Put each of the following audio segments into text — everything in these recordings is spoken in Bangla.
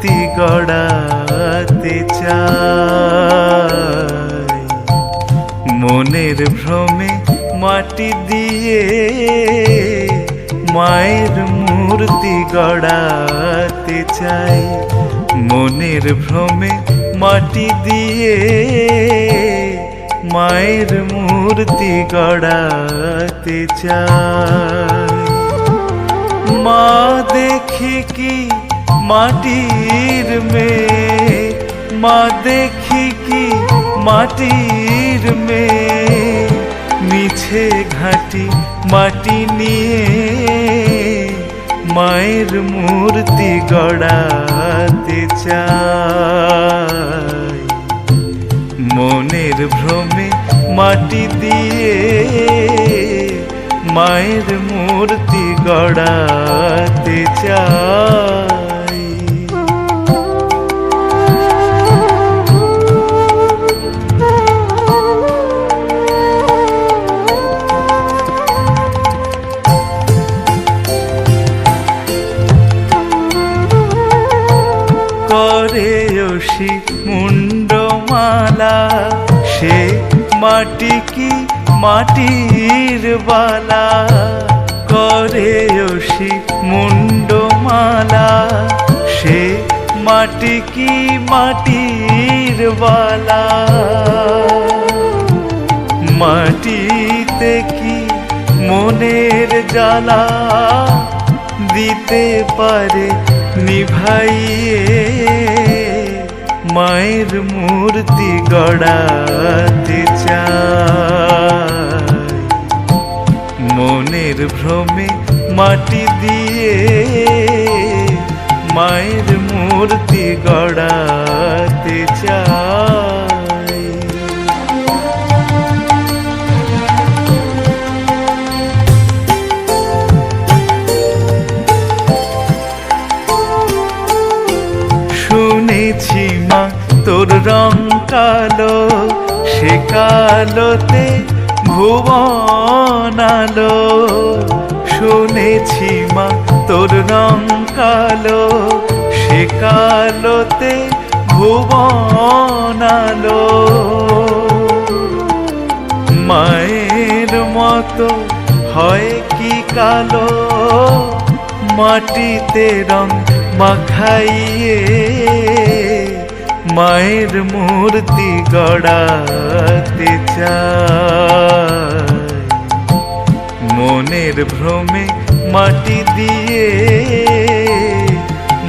মূর্তি গড়াতে চাই। মনের ভ্রমে মাটি দিয়ে মায়ের মূর্তি গড়াতে চাই। মনের ভ্রমে মাটি দিয়ে মায়ের মূর্তি গড়াতে চাই। মা দেখি কি মাটির মেয়ে, মা দেখি কি মাটির মেয়ে, মিছে ঘাটি মাটি নিয়ে মায়ের মূর্তি গড়াতে চাই। মনের ভ্রমে মাটি দিয়ে মায়ের মূর্তি গড়াতে চাই। করে অসি মুন্ডমালা, সে মাটি কি মাটির বালা। করে অসি মুন্ডমালা, সে মাটি কি মাটির বালা। মাটিতে কি মনের জ্বালা দিতে পারে নিভাইয়ে মায়ের মূর্তি গড়াতে চাই। মনের ভ্রমে মাটি দিয়ে মায়ের মূর্তি গড়াতে চাই। শুনেছি মা তোর রং কালো, সে কালোতে ভুবন আলো। শুনেছি মা তোর রং কালো, সে কালোতে ভুবন আলো। মায়ের মতো হয় কি কালো, মাটিতে রং মাখাইয়ে মায়ের মূর্তি গড়াতে চাই। মনের ভ্রমে মাটি দিয়ে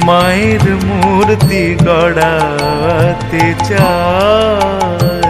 মায়ের মূর্তি গড়াতে চাই।